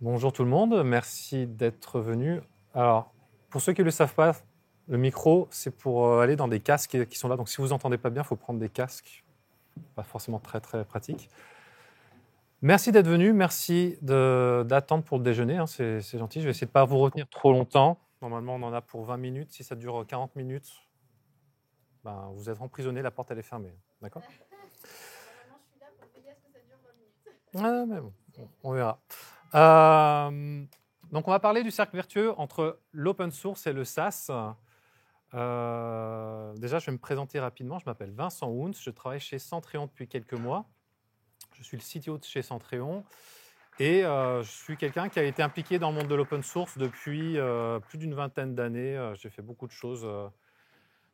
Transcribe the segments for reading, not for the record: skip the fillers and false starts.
Bonjour tout le monde, merci d'être venu. Alors, pour ceux qui ne le savent pas, le micro, c'est pour aller dans des casques qui sont là. Donc, si vous n'entendez pas bien, il faut prendre des casques. Pas forcément très, très pratique. Merci d'être venu, merci d'attendre pour le déjeuner. Hein, c'est gentil. Je vais essayer de ne pas vous retenir trop longtemps. Normalement, on en a pour 20 minutes. Si ça dure 40 minutes, ben, vous êtes emprisonné, la porte, elle est fermée. D'accord ? Normalement, je suis là pour veiller à ce que ça dure 20 minutes. Ah, mais bon, on verra. Donc, on va parler du cercle vertueux entre l'open source et le SaaS. Déjà, je vais me présenter rapidement. Je m'appelle Vincent Houns. Je travaille chez Centréon depuis quelques mois. Je suis le CTO de chez Centréon. Et je suis quelqu'un qui a été impliqué dans le monde de l'open source depuis plus d'une vingtaine d'années. J'ai fait beaucoup de choses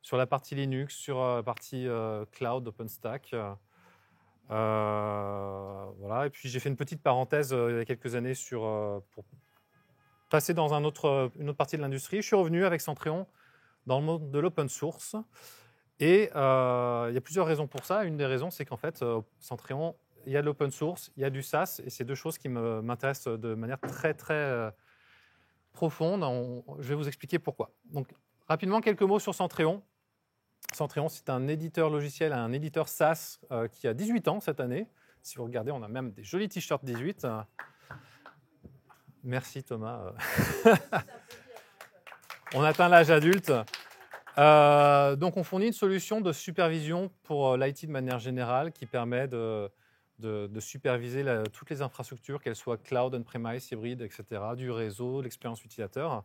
sur la partie Linux, sur la partie cloud, OpenStack. Voilà. Et puis j'ai fait une petite parenthèse il y a quelques années pour passer dans une autre partie de l'industrie. Je suis revenu avec Centréon dans le monde de l'open source. Et il y a plusieurs raisons pour ça. Une des raisons, c'est qu'en fait, Centréon, il y a de l'open source, il y a du SaaS, et c'est deux choses qui m'intéressent de manière très, très profonde. Je vais vous expliquer pourquoi. Donc, rapidement, quelques mots sur Centréon. Centréon, c'est un éditeur logiciel, un éditeur SaaS qui a 18 ans cette année. Si vous regardez, on a même des jolis t-shirts 18. Merci Thomas. On atteint l'âge adulte. Donc, on fournit une solution de supervision pour l'IT de manière générale qui permet de superviser toutes les infrastructures, qu'elles soient cloud, on-premise, hybride, etc., du réseau, l'expérience utilisateur.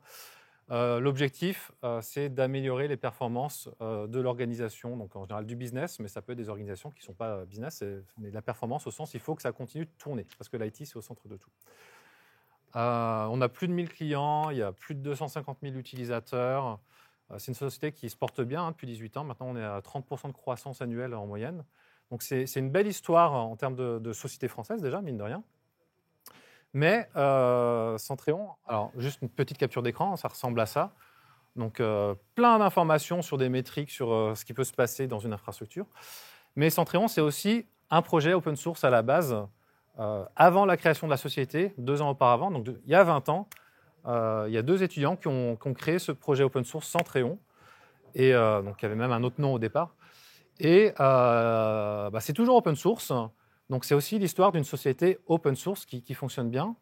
L'objectif, c'est d'améliorer les performances de l'organisation, donc en général du business, mais ça peut être des organisations qui ne sont pas business, mais la performance au sens, il faut que ça continue de tourner, parce que l'IT, c'est au centre de tout. On a plus de 1000 clients, il y a plus de 250 000 utilisateurs. C'est une société qui se porte bien depuis 18 ans. Maintenant, on est à 30% de croissance annuelle en moyenne. Donc, c'est une belle histoire en termes de société française, déjà, mine de rien. Mais Centréon, alors juste une petite capture d'écran, ça ressemble à ça. Donc, plein d'informations sur des métriques, sur ce qui peut se passer dans une infrastructure. Mais Centréon, c'est aussi un projet open source à la base, avant la création de la société, 2 ans auparavant. Donc, il y a 20 ans, il y a 2 étudiants qui ont créé ce projet open source Centréon. Et donc, il y avait même un autre nom au départ. Et c'est toujours open source. Donc, c'est aussi l'histoire d'une société open source qui fonctionne bien.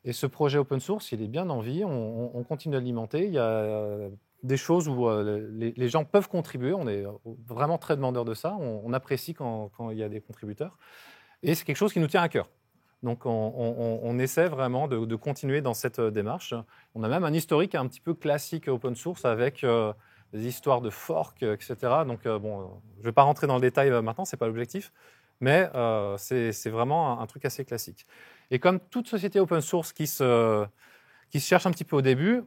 Et ce projet open source, il est bien en vie. On continue à l'alimenter. Il y a des choses où les gens peuvent contribuer. On est vraiment très demandeur de ça. On apprécie quand il y a des contributeurs. Et c'est quelque chose qui nous tient à cœur. Donc, on essaie vraiment de continuer dans cette démarche. On a même un historique un petit peu classique open source avec des histoires de fork, etc. Donc, je ne vais pas rentrer dans le détail maintenant, ce n'est pas l'objectif, mais c'est vraiment un truc assez classique. Et comme toute société open source qui se cherche un petit peu au début,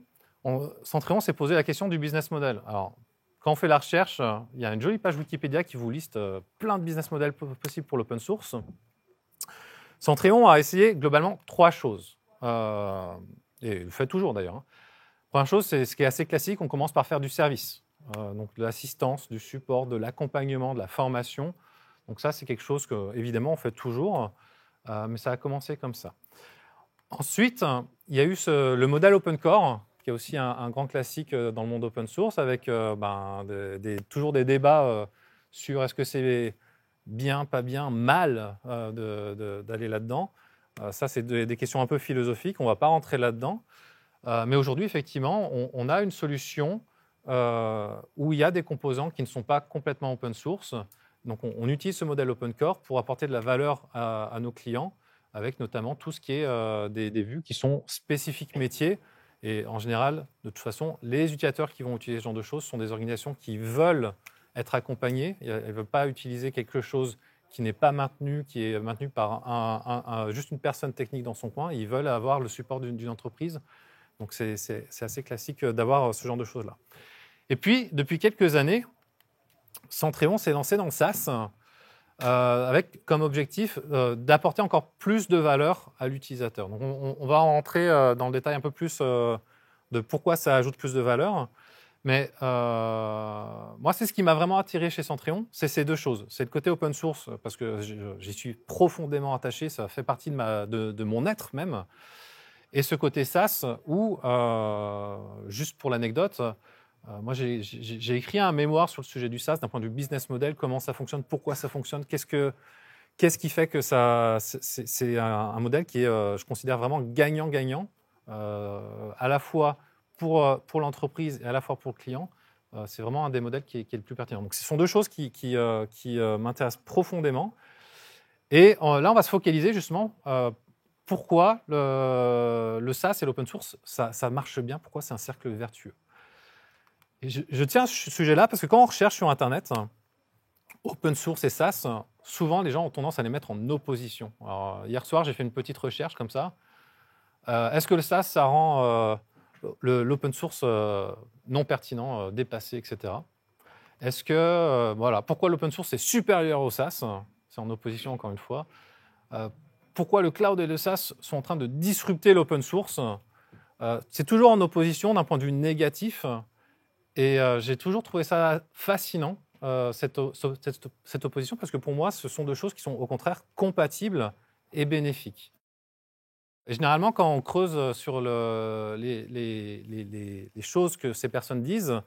Centréon s'est posé la question du business model. Alors, quand on fait la recherche, il y a une jolie page Wikipédia qui vous liste plein de business models possibles pour l'open source. Centréon a essayé globalement 3 choses, et le fait toujours d'ailleurs. Hein. Première chose, c'est ce qui est assez classique, on commence par faire du service, donc de l'assistance, du support, de l'accompagnement, de la formation. Donc ça, c'est quelque chose que, évidemment, on fait toujours, mais ça a commencé comme ça. Ensuite, il y a eu le modèle Open Core, qui est aussi un grand classique dans le monde open source, avec toujours des débats sur est-ce que c'est bien, pas bien, mal d'aller là-dedans. Ça, c'est des questions un peu philosophiques, on ne va pas rentrer là-dedans. Mais aujourd'hui, effectivement, on a une solution où il y a des composants qui ne sont pas complètement open source. Donc, on utilise ce modèle Open Core pour apporter de la valeur à nos clients, avec notamment tout ce qui est des vues qui sont spécifiques métiers. Et en général, de toute façon, les utilisateurs qui vont utiliser ce genre de choses sont des organisations qui veulent être accompagnées. Elles ne veulent pas utiliser quelque chose qui n'est pas maintenu, qui est maintenu par juste une personne technique dans son coin. Ils veulent avoir le support d'une entreprise. Donc, c'est assez classique d'avoir ce genre de choses-là. Et puis, depuis quelques années, Centréon s'est lancé dans le SaaS avec comme objectif d'apporter encore plus de valeur à l'utilisateur. Donc, on va rentrer dans le détail un peu plus de pourquoi ça ajoute plus de valeur. Mais moi, c'est ce qui m'a vraiment attiré chez Centréon, c'est ces 2 choses. C'est le côté open source, parce que j'y suis profondément attaché, ça fait partie de mon être même. Et ce côté SaaS où, juste pour l'anecdote, moi j'ai écrit un mémoire sur le sujet du SaaS d'un point de vue business model, comment ça fonctionne, pourquoi ça fonctionne, qu'est-ce qui fait que c'est un modèle qui est, je considère vraiment gagnant-gagnant, à la fois pour l'entreprise et à la fois pour le client. C'est vraiment un des modèles qui est le plus pertinent. Donc, ce sont deux choses qui m'intéressent profondément. Et là, on va se focaliser justement pourquoi le SaaS et l'open source, ça marche bien, pourquoi c'est un cercle vertueux. Et je tiens à ce sujet-là parce que quand on recherche sur Internet, open source et SaaS, souvent les gens ont tendance à les mettre en opposition. Alors, hier soir, j'ai fait une petite recherche comme ça. Est-ce que le SaaS, ça rend l'open source non pertinent, dépassé, etc. Est-ce que, voilà, pourquoi l'open source est supérieur au SaaS? C'est en opposition encore une fois. Pourquoi le cloud et le SaaS sont en train de disrupter l'open source? C'est toujours en opposition d'un point de vue négatif. Et j'ai toujours trouvé ça fascinant, cette opposition, parce que pour moi, ce sont deux choses qui sont au contraire compatibles et bénéfiques. Et généralement, quand on creuse sur les choses que ces personnes disent,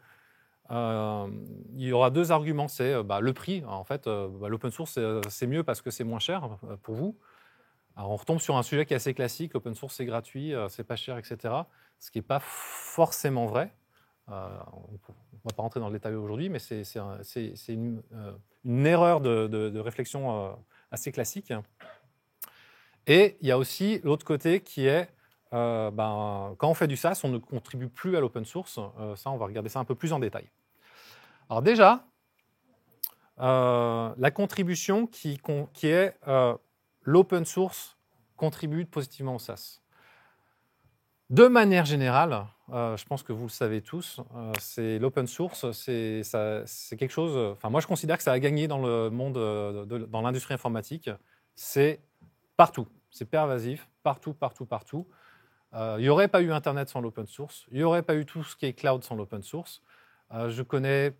il y aura deux arguments. C'est le prix. En fait, l'open source, c'est mieux parce que c'est moins cher pour vous. Alors, on retombe sur un sujet qui est assez classique. L'open source, c'est gratuit, c'est pas cher, etc. Ce qui n'est pas forcément vrai. On ne va pas rentrer dans le détail aujourd'hui, mais c'est une erreur de réflexion assez classique. Et il y a aussi l'autre côté qui est, quand on fait du SaaS, on ne contribue plus à l'open source. Ça, on va regarder ça un peu plus en détail. Alors déjà, la contribution qui est l'open source contribue positivement au SaaS. De manière générale, je pense que vous le savez tous, c'est l'open source, c'est quelque chose. Enfin, moi, je considère que ça a gagné dans le monde, dans l'industrie informatique. C'est partout, c'est pervasif, partout. Il n'y aurait pas eu Internet sans l'open source. Il n'y aurait pas eu tout ce qui est cloud sans l'open source. Je ne connais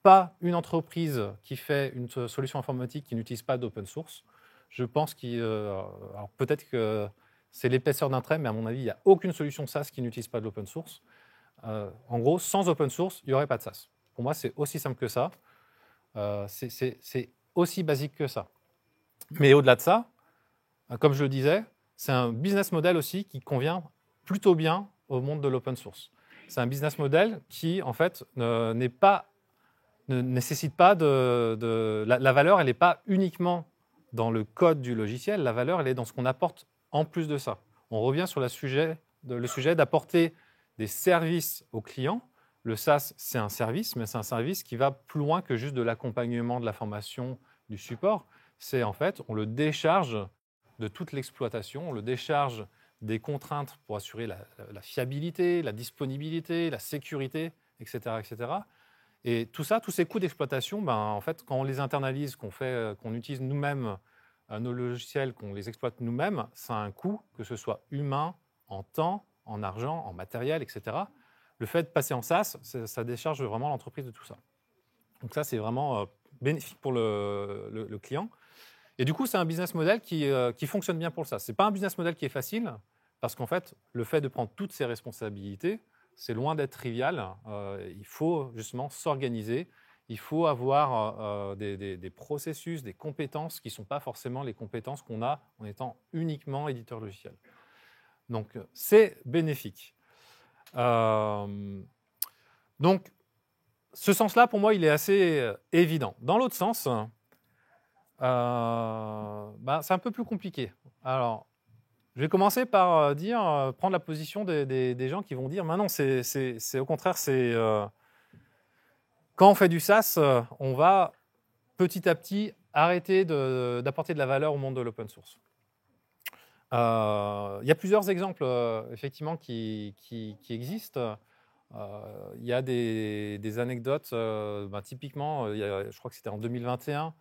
pas une entreprise qui fait une solution informatique qui n'utilise pas d'open source. Je pense alors peut-être que c'est l'épaisseur d'un trait, mais à mon avis, il n'y a aucune solution SaaS qui n'utilise pas de l'open source. En gros, sans open source, il n'y aurait pas de SaaS. Pour moi, c'est aussi simple que ça. C'est aussi basique que ça. Mais au-delà de ça, comme je le disais, c'est un business model aussi qui convient plutôt bien au monde de l'open source. C'est un business model qui, en fait, ne nécessite pas la valeur, elle n'est pas uniquement dans le code du logiciel, la valeur, elle est dans ce qu'on apporte en plus de ça. On revient sur le sujet d'apporter des services aux clients. Le SaaS, c'est un service, mais c'est un service qui va plus loin que juste de l'accompagnement, de la formation, du support. C'est en fait, on le décharge de toute l'exploitation, on le décharge des contraintes pour assurer la fiabilité, la disponibilité, la sécurité, etc., etc. Et tout ça, tous ces coûts d'exploitation, en fait, quand on les internalise, qu'on utilise nous-mêmes nos logiciels, qu'on les exploite nous-mêmes, ça a un coût, que ce soit humain, en temps, en argent, en matériel, etc. Le fait de passer en SaaS, ça décharge vraiment l'entreprise de tout ça. Donc ça, c'est vraiment bénéfique pour le client. Et du coup, c'est un business model qui fonctionne bien pour le SaaS. Ce n'est pas un business model qui est facile, parce qu'en fait, le fait de prendre toutes ces responsabilités, c'est loin d'être trivial. Il faut justement s'organiser. Il faut avoir des processus, des compétences qui ne sont pas forcément les compétences qu'on a en étant uniquement éditeur logiciel. Donc, c'est bénéfique. Donc, ce sens-là, pour moi, il est assez évident. Dans l'autre sens, c'est un peu plus compliqué. Alors, je vais commencer par prendre la position des gens qui vont dire non, c'est au contraire, quand on fait du SaaS, on va petit à petit arrêter d'apporter de la valeur au monde de l'open source. Il y a plusieurs exemples effectivement qui existent. Il y a des anecdotes. Typiquement, je crois que c'était en 2021.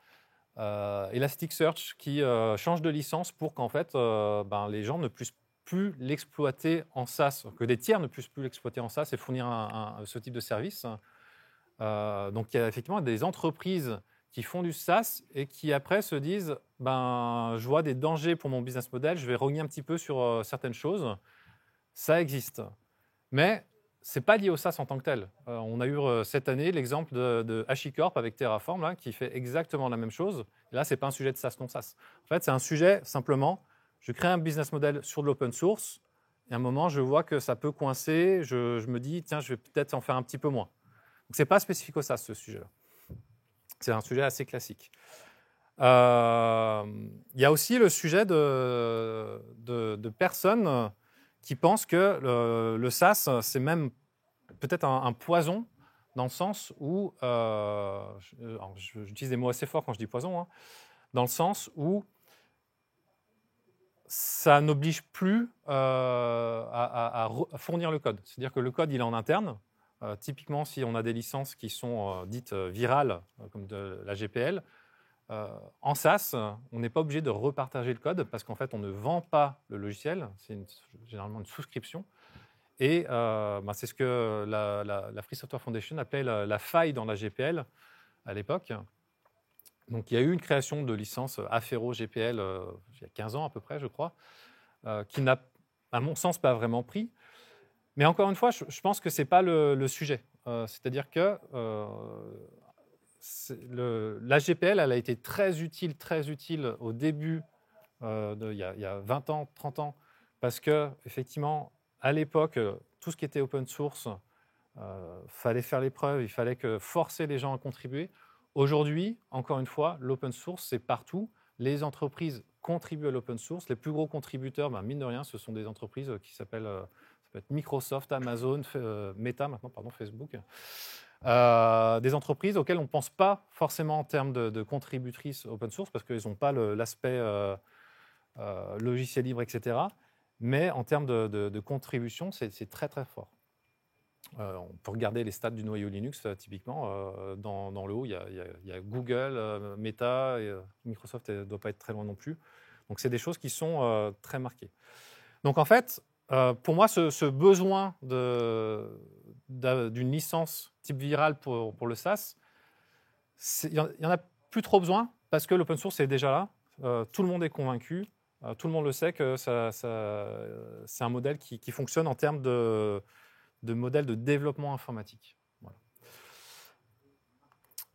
Elasticsearch qui change de licence pour qu'en fait les gens ne puissent plus l'exploiter en SaaS, que des tiers ne puissent plus l'exploiter en SaaS et fournir ce type de service. Donc il y a effectivement des entreprises qui font du SaaS et qui après se disent je vois des dangers pour mon business model, je vais rogner un petit peu sur certaines choses. Ça existe. Mais ce n'est pas lié au SaaS en tant que tel. On a eu cette année l'exemple de HashiCorp avec Terraform, là, qui fait exactement la même chose. Et là, ce n'est pas un sujet de SaaS, non SaaS. En fait, c'est un sujet simplement, je crée un business model sur de l'open source, et à un moment, je vois que ça peut coincer, je me dis, tiens, je vais peut-être en faire un petit peu moins. Donc, ce n'est pas spécifique au SaaS, ce sujet-là. C'est un sujet assez classique. Il y a aussi le sujet de personnes qui pensent que le SaaS, c'est même peut-être un poison, dans le sens où, j'utilise des mots assez forts quand je dis poison, hein, dans le sens où ça n'oblige plus à fournir le code. C'est-à-dire que le code, il est en interne. Typiquement, si on a des licences qui sont dites virales, comme de la GPL, en SaaS, on n'est pas obligé de repartager le code parce qu'en fait, on ne vend pas le logiciel. C'est généralement une souscription. Et c'est ce que la Free Software Foundation appelait la faille dans la GPL à l'époque. Donc, il y a eu une création de licence Affero GPL il y a 15 ans à peu près, je crois, qui n'a, à mon sens, pas vraiment pris. Mais encore une fois, je pense que ce n'est pas le sujet. C'est-à-dire que la GPL, elle a été très utile au début, il y a 20 ans, 30 ans, parce qu'effectivement, à l'époque, tout ce qui était open source, fallait faire les preuves, il fallait forcer les gens à contribuer. Aujourd'hui, encore une fois, l'open source, c'est partout. Les entreprises contribuent à l'open source. Les plus gros contributeurs, mine de rien, ce sont des entreprises qui s'appellent ça peut être Microsoft, Amazon, Meta, maintenant, pardon, Facebook. Des entreprises auxquelles on ne pense pas forcément en termes de contributrices open source parce qu'elles n'ont pas l'aspect logiciel libre, etc. Mais en termes de contribution, c'est très, très fort. On peut regarder les stats du noyau Linux, typiquement. Dans le haut, il y a Google, Meta, et Microsoft ne doit pas être très loin non plus. Donc, c'est des choses qui sont très marquées. Donc, en fait, pour moi, ce besoin d'une licence type virale pour le SaaS, il n'y en a plus trop besoin parce que l'open source est déjà là. Tout le monde est convaincu. Tout le monde le sait que c'est un modèle qui fonctionne en termes de modèle de développement informatique. Voilà.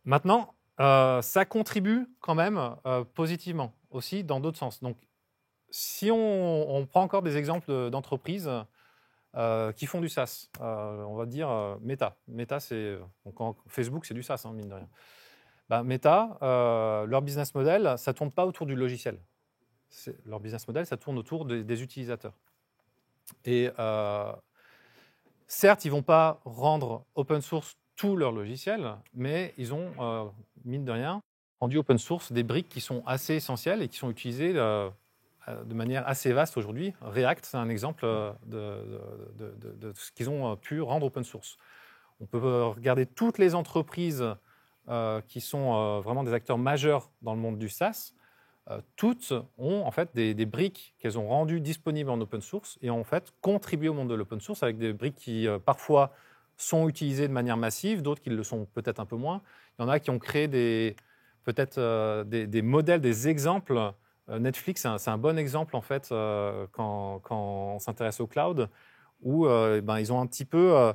Maintenant, ça contribue quand même positivement aussi dans d'autres sens. Donc, si on prend encore des exemples d'entreprises qui font du SaaS, on va dire Meta. Meta, Facebook, c'est du SaaS, hein, mine de rien. Meta, leur business model, ça ne tourne pas autour du logiciel. Leur business model, ça tourne autour des utilisateurs. Et certes, ils ne vont pas rendre open source tout leur logiciel, mais ils ont, mine de rien, rendu open source des briques qui sont assez essentielles et qui sont utilisées de manière assez vaste aujourd'hui. React, c'est un exemple de ce qu'ils ont pu rendre open source. On peut regarder toutes les entreprises qui sont vraiment des acteurs majeurs dans le monde du SaaS. Toutes ont en fait des briques qu'elles ont rendues disponibles en open source et ont en fait contribué au monde de l'open source avec des briques qui parfois sont utilisées de manière massive, d'autres qui le sont peut-être un peu moins. Il y en a qui ont créé des modèles, des exemples. Netflix, c'est un bon exemple en fait quand on s'intéresse au cloud, où ils ont un petit peu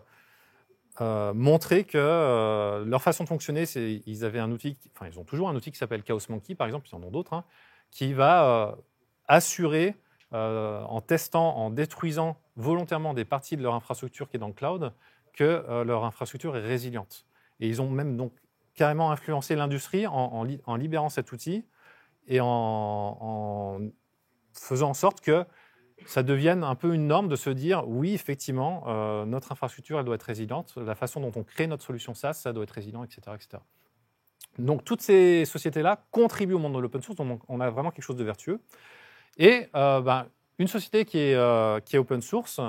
montré que leur façon de fonctionner, ils avaient un outil, ils ont toujours un outil qui s'appelle Chaos Monkey par exemple, ils en ont d'autres, hein, qui va assurer en testant, en détruisant volontairement des parties de leur infrastructure qui est dans le cloud, que leur infrastructure est résiliente. Et ils ont même donc carrément influencé l'industrie en libérant cet outil et en faisant en sorte que ça devienne un peu une norme de se dire oui, effectivement, notre infrastructure, elle doit être résiliente. La façon dont on crée notre solution SaaS, ça doit être résilient, etc., etc. Donc, toutes ces sociétés-là contribuent au monde de l'open source. Donc, on a vraiment quelque chose de vertueux. Et une société qui est open source,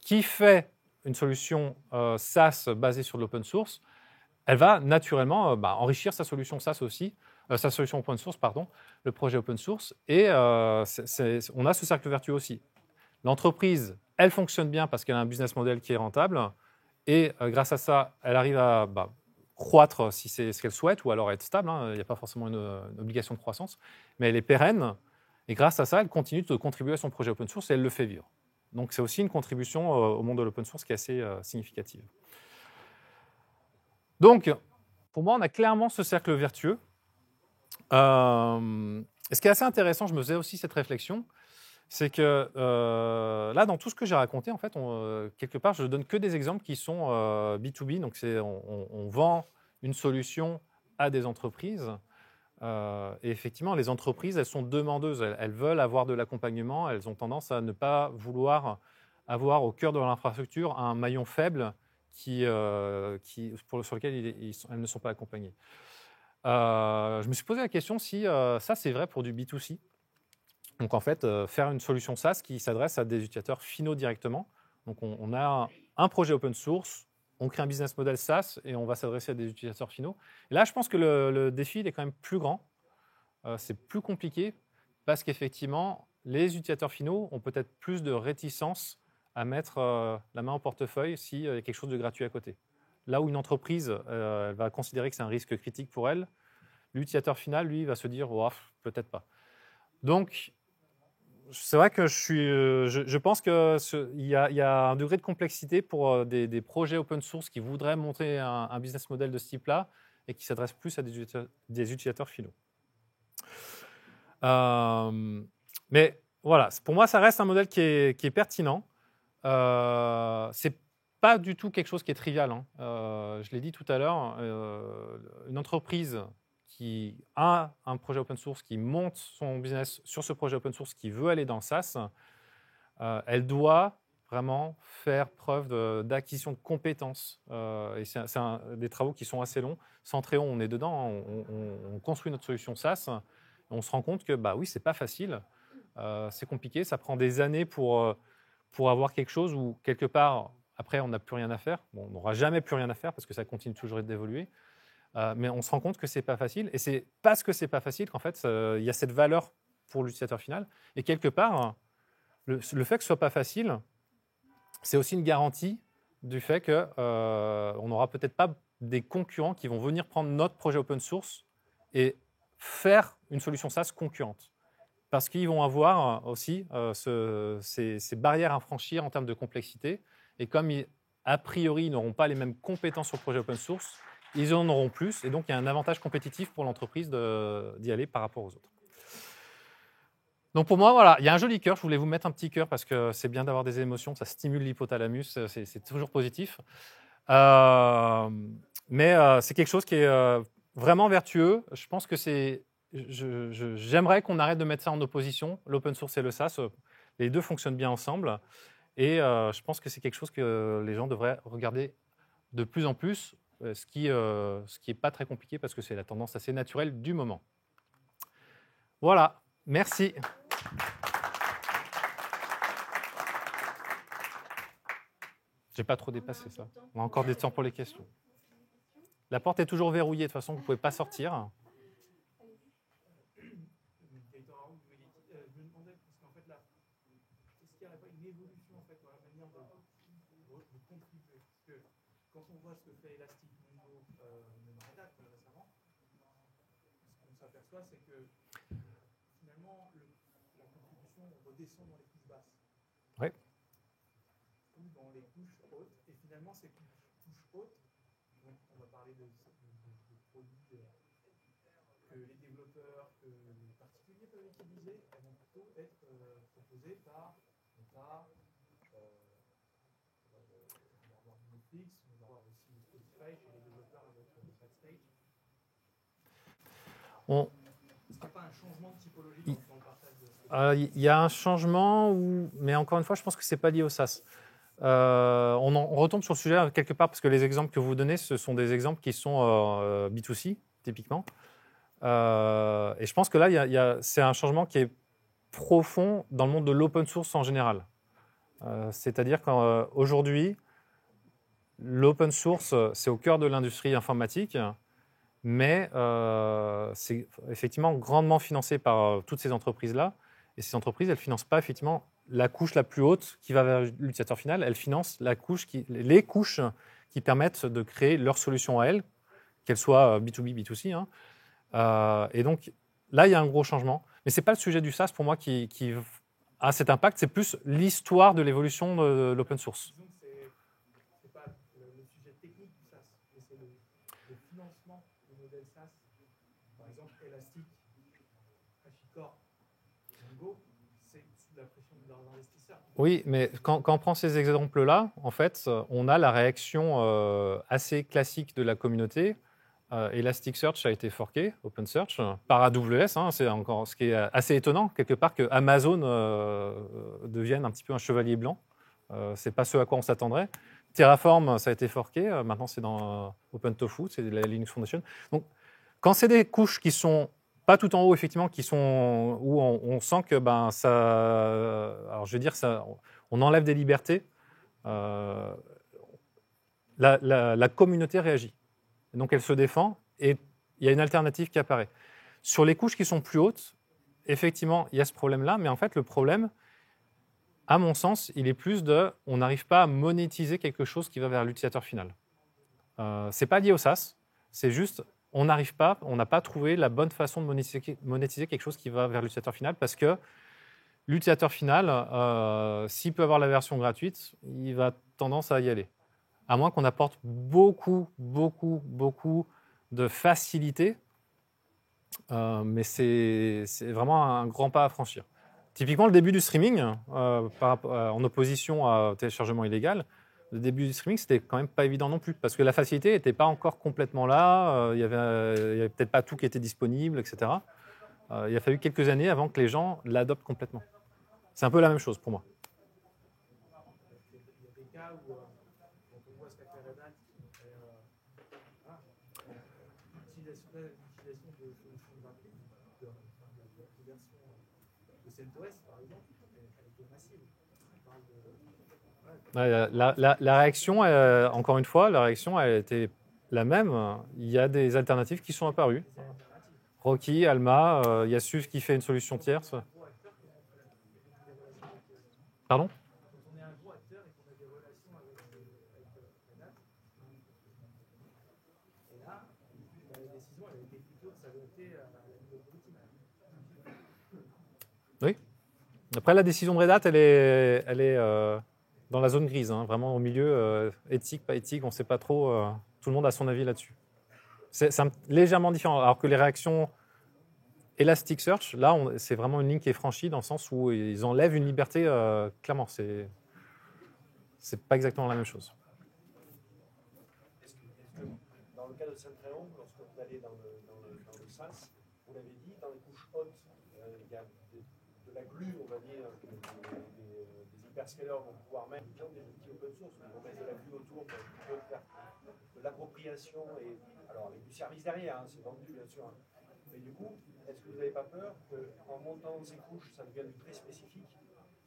qui fait une solution SaaS basée sur de l'open source, elle va naturellement enrichir sa solution SaaS aussi, sa solution open source, pardon, le projet open source. Et on a ce cercle vertueux aussi. L'entreprise, elle fonctionne bien parce qu'elle a un business model qui est rentable. Et grâce à ça, elle arrive à croître si c'est ce qu'elle souhaite, ou alors être stable. Il n'y a pas forcément une obligation de croissance, mais elle est pérenne. Et grâce à ça, elle continue de contribuer à son projet open source et elle le fait vivre. Donc c'est aussi une contribution au monde de l'open source qui est assez significative. Donc, pour moi, on a clairement ce cercle vertueux. Et ce qui est assez intéressant, je me faisais aussi cette réflexion, c'est que là, dans tout ce que j'ai raconté, en fait, quelque part, je ne donne que des exemples qui sont B2B. Donc, on vend une solution à des entreprises. Et effectivement, les entreprises, elles sont demandeuses. Elles veulent avoir de l'accompagnement. Elles ont tendance à ne pas vouloir avoir au cœur de l'infrastructure un maillon faible sur lequel elles ne sont pas accompagnées. Je me suis posé la question si ça, c'est vrai pour du B2C. Donc, en fait, faire une solution SaaS qui s'adresse à des utilisateurs finaux directement. Donc, on a un projet open source, on crée un business model SaaS et on va s'adresser à des utilisateurs finaux. Et là, je pense que le défi il est quand même plus grand. C'est plus compliqué parce qu'effectivement, les utilisateurs finaux ont peut-être plus de réticence à mettre la main au portefeuille s'il y a quelque chose de gratuit à côté. Là où une entreprise elle va considérer que c'est un risque critique pour elle, l'utilisateur final, lui, va se dire oh, peut-être pas. Donc, c'est vrai que je pense qu'il y a un degré de complexité pour des projets open source qui voudraient monter un business model de ce type-là et qui s'adressent plus à des utilisateurs finaux. Mais voilà, pour moi, ça reste un modèle qui est pertinent. C'est pas du tout quelque chose qui est trivial. Je l'ai dit tout à l'heure, une entreprise qui a un projet open source, qui monte son business sur ce projet open source, qui veut aller dans le SaaS, elle doit vraiment faire preuve d'acquisition de compétences. Et c'est des travaux qui sont assez longs. Centréon, on est dedans, on construit notre solution SaaS. On se rend compte que oui, c'est pas facile, c'est compliqué, ça prend des années pour avoir quelque chose où, quelque part, après, on n'a plus rien à faire. Bon, on n'aura jamais plus rien à faire parce que ça continue toujours d'évoluer. Mais on se rend compte que c'est pas facile. Et c'est parce que c'est pas facile qu'en fait, il y a cette valeur pour l'utilisateur final. Et quelque part, le fait que ce soit pas facile, c'est aussi une garantie du fait qu'on n'aura peut-être pas des concurrents qui vont venir prendre notre projet open source et faire une solution SaaS concurrente. Parce qu'ils vont avoir aussi ces barrières à franchir en termes de complexité. Et comme, a priori, ils n'auront pas les mêmes compétences sur le projet open source, ils en auront plus. Et donc, il y a un avantage compétitif pour l'entreprise d'y aller par rapport aux autres. Donc, pour moi, voilà, il y a un joli cœur. Je voulais vous mettre un petit cœur parce que c'est bien d'avoir des émotions. Ça stimule l'hypothalamus. C'est toujours positif. Mais c'est quelque chose qui est vraiment vertueux. Je pense que j'aimerais qu'on arrête de mettre ça en opposition, l'open source et le SaaS. Les deux fonctionnent bien ensemble. Et je pense que c'est quelque chose que les gens devraient regarder de plus en plus, ce qui est pas très compliqué parce que c'est la tendance assez naturelle du moment. Voilà, merci. J'ai pas trop dépassé ça. On a encore des temps pour les questions. La porte est toujours verrouillée, de toute façon, vous ne pouvez pas sortir. Quand on voit ce que fait Elastic Mongo, même Red Hat récemment, ce qu'on s'aperçoit, c'est que finalement, la contribution redescend dans les couches basses. Oui. Ou dans les couches hautes. Et finalement, ces couches hautes, donc on va parler de produits que les développeurs, que les particuliers peuvent utiliser, elles vont plutôt être proposées par l'État, Netflix, on va voir aussi Spotify chez les développeurs avec Backstage. Est-ce qu'il n'y a pas un changement de typologie dans le partage de... Il y a un changement, mais encore une fois, je pense que ce n'est pas lié au SaaS. On retombe sur le sujet quelque part parce que les exemples que vous donnez, ce sont des exemples qui sont B2C, typiquement. Et je pense que là, c'est un changement qui est profond dans le monde de l'open source en général. C'est-à-dire qu'aujourd'hui, l'open source, c'est au cœur de l'industrie informatique, mais c'est effectivement grandement financé par toutes ces entreprises-là. Et ces entreprises, elles ne financent pas effectivement la couche la plus haute qui va vers l'utilisateur final. Elles financent les couches qui permettent de créer leur solution à elles, qu'elle soit B2B, B2C. Hein. Et donc, là, il y a un gros changement. Mais ce n'est pas le sujet du SaaS, pour moi, qui a cet impact. C'est plus l'histoire de l'évolution de l'open source. Disons que c'est pas le sujet technique du SaaS, mais c'est le financement des modèles SaaS. Par exemple, Elastic, HashiCorp, Django, c'est sous la pression de leurs investisseurs. Oui, mais quand on prend ces exemples-là, en fait, on a la réaction assez classique de la communauté. Elasticsearch a été forqué, OpenSearch, par AWS. Hein, c'est encore ce qui est assez étonnant, quelque part, que Amazon devienne un petit peu un chevalier blanc. C'est pas ce à quoi on s'attendrait. Terraform, ça a été forqué. Maintenant, c'est dans OpenTofu, c'est la Linux Foundation. Donc, quand c'est des couches qui sont pas tout en haut, effectivement, qui sont où on sent que ça, alors je veux dire, ça, on enlève des libertés. La communauté réagit. Et donc elle se défend et il y a une alternative qui apparaît. Sur les couches qui sont plus hautes, effectivement, il y a ce problème-là, mais en fait, le problème, à mon sens, il est plus on n'arrive pas à monétiser quelque chose qui va vers l'utilisateur final. C'est pas lié au SaaS, c'est juste on n'a pas trouvé la bonne façon de monétiser quelque chose qui va vers l'utilisateur final parce que l'utilisateur final, s'il peut avoir la version gratuite, il va tendance à y aller. À moins qu'on apporte beaucoup de facilité, mais c'est vraiment un grand pas à franchir. Typiquement, le début du streaming, en opposition à téléchargement illégal, le début du streaming, c'était quand même pas évident non plus, parce que la facilité n'était pas encore complètement là, il y avait peut-être pas tout qui était disponible, etc. Il a fallu quelques années avant que les gens l'adoptent complètement. C'est un peu la même chose pour moi. Il y a des cas où quand on voit ce qu'a fait Red Hat, l'utilisation de solutions gratuites, de version de CentOS par exemple, elle était massive. La réaction, encore une fois, la réaction a été la même. Il y a des alternatives qui sont apparues. Rocky, Alma, il y a SUSE qui fait une solution tierce. Pardon ? Quand on est un gros acteur et qu'on a des relations avec Red Hat, et là, la décision elle a été plutôt de s'adapter à la nouvelle politique. Oui. Après, la décision de Red Hat, elle est dans la zone grise, hein, vraiment au milieu, éthique, pas éthique, on ne sait pas trop. Tout le monde a son avis là-dessus. C'est légèrement différent. Alors que les réactions Elasticsearch, là, c'est vraiment une ligne qui est franchie dans le sens où ils enlèvent une liberté, clairement. C'est pas exactement la même chose. Est-ce que dans le cas de Centreon, lorsque vous allez dans le SaaS, vous l'avez dit, dans les couches hautes, il y a de la glue, on va dire, des hyperscalers vont pouvoir mettre des outils open source, ils vont mettre de la glue autour pour faire de l'appropriation, et alors avec du service derrière, hein, c'est vendu bien sûr. Hein. Mais du coup, est-ce que vous n'avez pas peur qu'en montant ces couches, ça devienne très spécifique?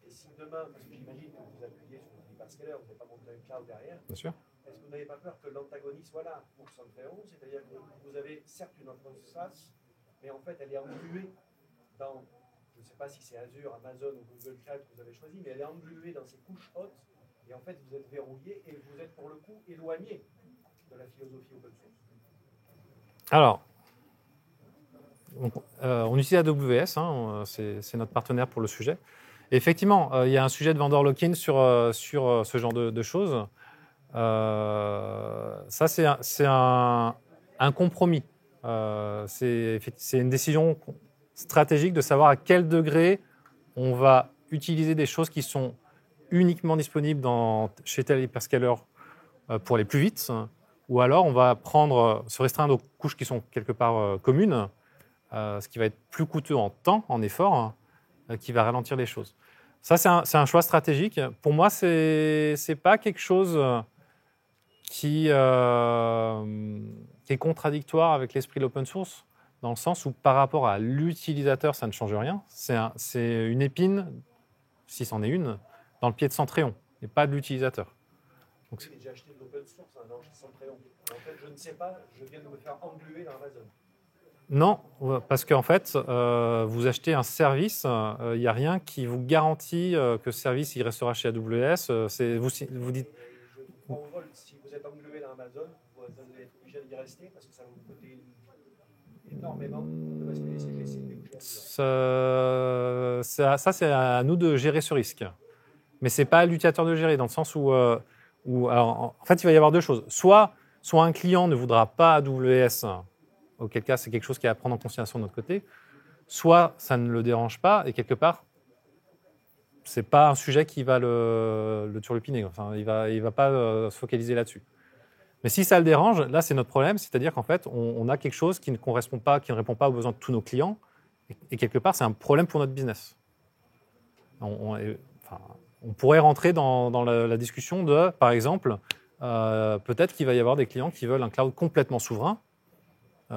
Et si demain, parce que j'imagine que vous appuyez sur des hyperscalers, vous n'avez pas monté un cloud derrière, Bien sûr. est-ce que vous n'avez pas peur que l'antagonisme soit là pour Centreon? C'est-à-dire que vous avez certes une offre SaaS, mais en fait elle est engluée dans, je ne sais pas si c'est Azure, Amazon ou Google Cloud que vous avez choisi, mais elle est engluée dans ces couches hautes, et en fait vous êtes verrouillé et vous êtes pour le coup éloigné de la philosophie open source. Alors, on utilise AWS, hein, c'est notre partenaire pour le sujet. Et effectivement, il y a un sujet de vendor lock-in sur ce genre de choses. Ça, c'est un compromis. C'est une décision stratégique de savoir à quel degré on va utiliser des choses qui sont uniquement disponibles chez tel hyperscaler pour aller plus vite, ou alors on va se restreindre aux couches qui sont quelque part communes, ce qui va être plus coûteux en temps, en effort, qui va ralentir les choses. Ça, c'est un choix stratégique. Pour moi, c'est pas quelque chose qui est contradictoire avec l'esprit de l'open source, dans le sens où par rapport à l'utilisateur, ça ne change rien. C'est une épine, si c'en est une, dans le pied de Centreon, et pas de l'utilisateur. Donc, j'ai acheté de l'open source, un ange Centreon. En fait, je ne sais pas, je viens de me faire engluer dans Amazon. Non, parce qu'en fait, vous achetez un service, il n'y a rien qui vous garantit que ce service il restera chez AWS. Vous dites. Je prends au vol, si vous êtes englué dans Amazon, vous allez être obligé d'y rester parce que ça va vous coûter énormément de basculer ces GPU. Ça, c'est à nous de gérer ce risque. Mais ce n'est pas à l'utilisateur de gérer, dans le sens où, alors, en fait, il va y avoir deux choses. Soit un client ne voudra pas AWS, auquel cas c'est quelque chose qui est à prendre en considération de notre côté, soit ça ne le dérange pas, et quelque part, ce n'est pas un sujet qui va le turlupiner. Enfin, il va pas se focaliser là-dessus. Mais si ça le dérange, là, c'est notre problème, c'est-à-dire qu'en fait, on a quelque chose qui ne correspond pas, qui ne répond pas aux besoins de tous nos clients, et quelque part, c'est un problème pour notre business. On pourrait rentrer dans la discussion de, par exemple, peut-être qu'il va y avoir des clients qui veulent un cloud complètement souverain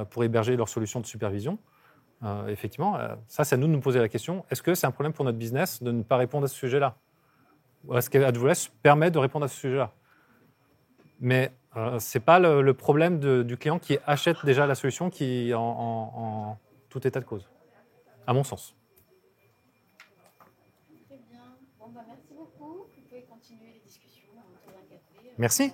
pour héberger leur solution de supervision. Effectivement, ça, c'est à nous de nous poser la question, est-ce que c'est un problème pour notre business de ne pas répondre à ce sujet-là? Ou est-ce qu'AWS permet de répondre à ce sujet-là? Mais ce n'est pas le problème du client qui achète déjà la solution qui en tout état de cause, à mon sens. Très bien. Bon, merci beaucoup. Vous pouvez continuer les discussions autour d'un café. Merci.